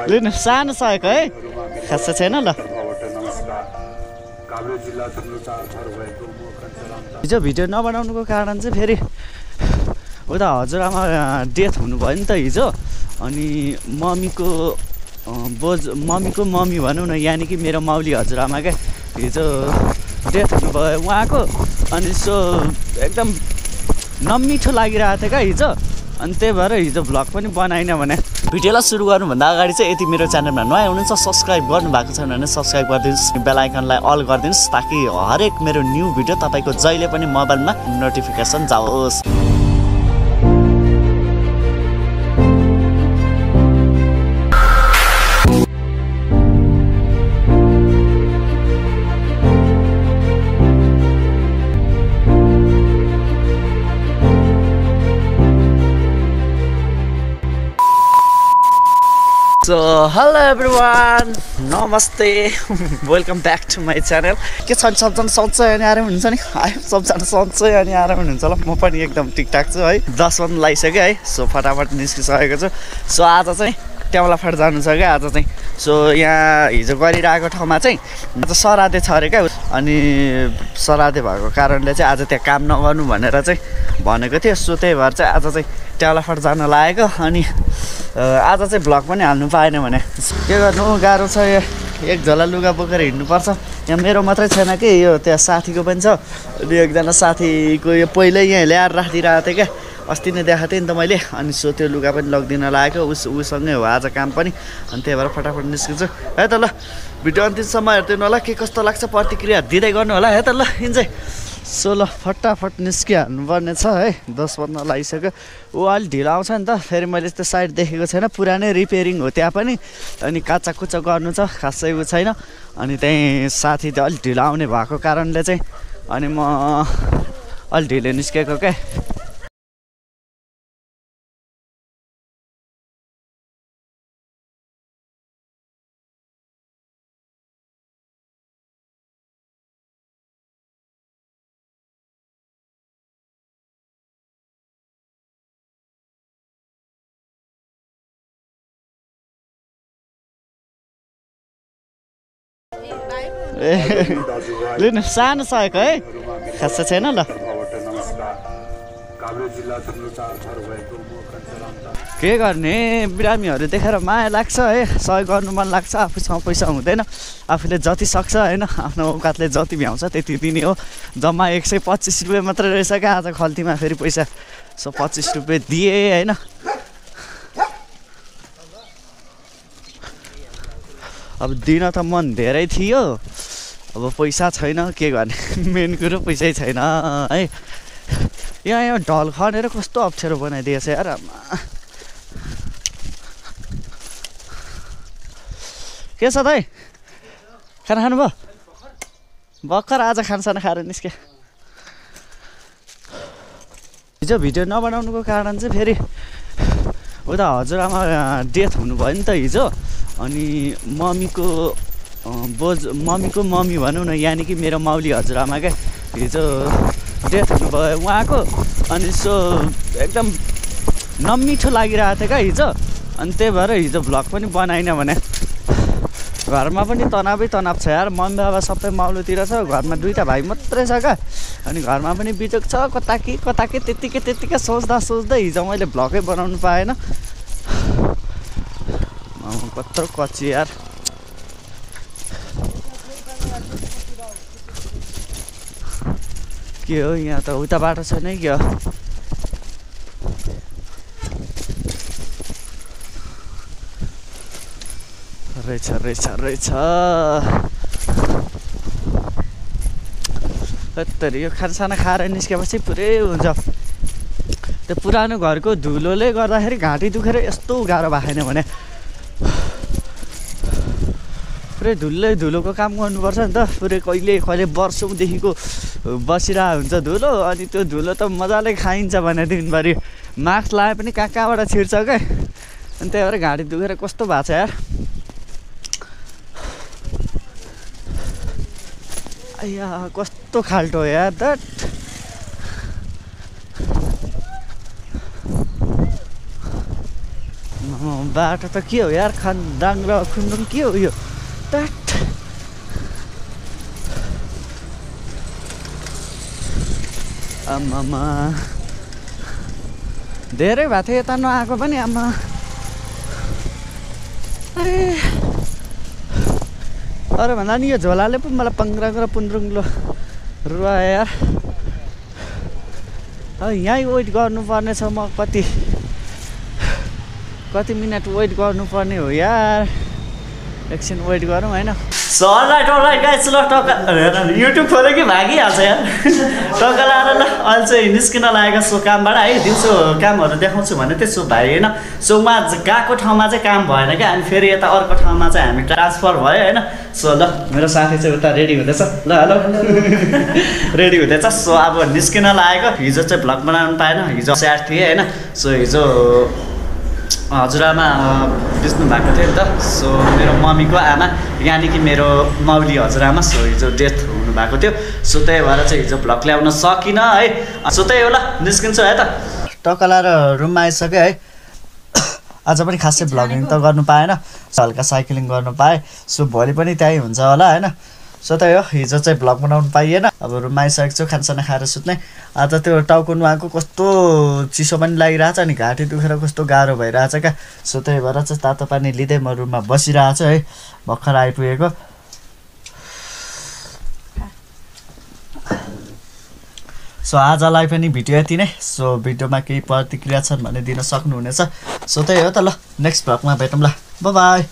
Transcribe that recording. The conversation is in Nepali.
लिनु सानो सकेको है खासै छैन ल हिजो भिडियो नबनाउनुको कारण चाहिँ फेरि उता हजुरआमा डेथ हुनुभयो नि त हिजो अनि मम्मीको मम्मी भनौँ न यानि कि मेरो माउली हजुरआमा क्या हिजो डेथ हुनुभयो उहाँको अनि सो एकदम नमिठो लागिरहेको थियो क्या हिजो अनि त्यही भएर हिजो भ्लग पनि बनाइन भने भिडियोलाई सुरु गर्नुभन्दा अगाडि चाहिँ यति मेरो च्यानलमा नयाँ हुनुहुन्छ सब्सक्राइब गर्नुभएको छैन भने सब्सक्राइब गरिदिनुहोस् बेल आइकनलाई अल गरिदिनुहोस् ताकि हरेक मेरो न्यू भिडियो तपाईँको जहिले पनि मोबाइलमा नोटिफिकेसन जाओस् So hello everyone, नमस्ते welcome back to my channel के छ सबजना सन्चै अनि आराम हुनुहुन्छ नि है सबजना सन्चै अनि आराम हुनुहुन्छ ल म पनि एकदम ठिकठाक छु है 10 बजे लागिसक्यो है सो फटाफट निस्किसकेको छु सो आज चाहिँ ट्याउलाफाट जानु छ क्या आज चाहिँ सो यहाँ हिजो गरिरहेको ठाउँमा चाहिँ आज सरादे छ अरे क्या अनि सरादे भएको कारणले चाहिँ आज त्यहाँ काम नगर्नु भनेर चाहिँ भनेको थियो सो त्यही भएर चाहिँ आज चाहिँ ट्याउलाफाट जान लागेको अनि आज चाहिँ भ्लग पनि हाल्नु पाएन भने के गर्नु गाह्रो छ एक झोला लुगा बोकेर हिँड्नुपर्छ यहाँ मेरो मात्रै छैन कि यो त्यहाँ साथीको पनि छ अनि एकजना साथीको यो पहिल्यै यहाँ ल्याएर राखिदिरहेको थिएँ क्या अस्ति नै देखाएको थिएँ नि त मैले अनि सो त्यो लुगा पनि लगिदिन लागेको उसँगै हो आज काम पनि अनि त्यही भएर फटाफट निस्किन्छु है त ल भिडियो अन्तिमसम्म हेरिदिनु होला के कस्तो लाग्छ प्रतिक्रिया दिँदै गर्नु होला है त ल इन्जोय सो ल फटाफट निस्किहाल्नु पर्ने छ है 10 बज्न लागिसक्यो ऊ अलिक ढिलो आउँछ नि त फेरि मैले त्यो साइड देखेको छैन पुरानै रिपेयरिङ हो त्यहाँ पनि अनि काचा कुचा गर्नु छ खासै ऊ छैन अनि त्यहीँ साथी चाहिँ अलिक ढिलो आउने भएको कारणले चाहिँ अनि म अलिक ढिलो निस्केको क्या लिनु सानो सकेको है खासै छैन ल के गर्ने बिरामीहरू देखेर माया लाग्छ है सहयोग गर्नु मन लाग्छ आफूसँग पैसा हुँदैन आफूले जति सक्छ होइन आफ्नो औकातले जति भ्याउँछ त्यति दिने हो जम्मा 125 रुपियाँ मात्रै रहेछ क्या आज खल्तीमा फेरि पैसा सो 25 रुपियाँ दिएँ होइन अब दिन त मन धेरै थियो अब पैसा छैन के गर्ने मेन कुरो पैसै छैन है यहाँ ढल खनेर कस्तो अप्ठ्यारो बनाइदिएछ यार के छ त है खाना खानुभयो भर्खर आज खानसाना खाएर निस्के हिजो भिडियो नबनाउनुको कारण चाहिँ फेरि उता हजुरआमा डेथ हुनुभयो नि त हिजो अनि मम्मीको मम्मी भनौँ न यानि कि मेरो माउली हजुरआमा क्या हिजो डेथ हुनुभयो उहाँको अनि सो एकदम नमिठो लागिरहेको थियो क्या हिजो अनि त्यही भएर हिजो भ्लग पनि बनाइन भने घरमा पनि तनावै तनाव छ यार मम्मी बाबा सबै माउलोतिर छ घरमा दुईवटा भाइ मात्रै छ क्या अनि घरमा पनि बिजोग छ कता के त्यत्तिकै सोच्दा हिजो मैले भ्लगै बनाउनु पाएन कत्रो कच्ची यार के हो यहाँ त उता बाटो छैन क्या रहेछ यो खानसाना खाएर निस्केपछि पुरै हुन्छ त्यो पुरानो घरको धुलोले गर्दाखेरि घाँटी दुखेर यस्तो गाह्रो भएन भने पुरै धुलोको काम गर्नुपर्छ नि त पुरै कहिले वर्षौँदेखिको बसिरहेको हुन्छ धुलो अनि त्यो धुलो त मजाले खाइन्छ भने दिनभरि मास्क लगाए पनि कहाँबाट छिर्छ क्या अनि त्यही भएर घाँटी दुखेर कस्तो भएको छ यार आया कस्तो खाल्टो यार दैट बाटो त के हो यार खान्दाङ र खुम्दुङ के हो यो आमामा धेरै भएको थियो यता नआएको पनि आमा अरे भन्दा नि यो झोलाले पो मलाई पङ्ग्राङ र पुन्द्रुङ रुवा यार यहीँ वेट गर्नुपर्ने छ म कति मिनट वेट गर्नुपर्ने हो यार एकछिन वेट गरौँ होइन सो अलराइट गाइस ल युट्युब खोल्यो कि भागिहाल्छ यार टक्का लाएर ल अहिले चाहिँ निस्किन लागेको सो कामबाट है दिउँसो कामहरू देखाउँछु भने त्यसो भाइ होइन सो उहाँ गएको ठाउँमा चाहिँ काम भएन क्या अनि फेरि यता अर्को ठाउँमा चाहिँ हामी ट्रान्सफर भयो होइन सो ल मेरो साथी चाहिँ उता रेडी हुँदैछ ल हेलो रेडी हुँदैछ सो अब निस्किन लागेको हिजो चाहिँ भ्लग बनाउनु पाएन हिजो स्याड थिएँ होइन सो हिजो हजुरआमा बिच्नु भएको थियो नि त सो मेरो मम्मीको आमा यानि कि मेरो माउली हजुरआमा सो हिजो डेथ हुनुभएको थियो सो त्यही भएर चाहिँ हिजो भ्लग ल्याउन सकिनँ है सो त्यही हो ल निस्किन्छु है त टक्का लाएर रुममा आइसक्यो है आज पनि खासै भ्लगिङ त गर्नु पाएन हल्का साइक्लिङ गर्नु पाएँ सो भोलि पनि त्यही हुन्छ होला होइन सो त्यही हो हिजो चाहिँ भ्लग बनाउनु पाइएन अब रुममा आइसकेको छु खानसाना खाएर सुत्ने आज त्यो टाउको नुहाएको कस्तो चिसो पनि लागिरहेछ नि घाँटी दुखेर कस्तो गाह्रो भइरहेछ क्या सो त्यही भएर चाहिँ तातो पानी लिँदै म रुममा बसिरहेको छु है भर्खर आइपुगेको सो आजलाई पनि भिडियो यति नै सो भिडियोमा केही प्रतिक्रिया छन् भने दिन सक्नुहुनेछ सो त्यही हो त ल नेक्स्ट भ्लगमा भेटौँ ल बाई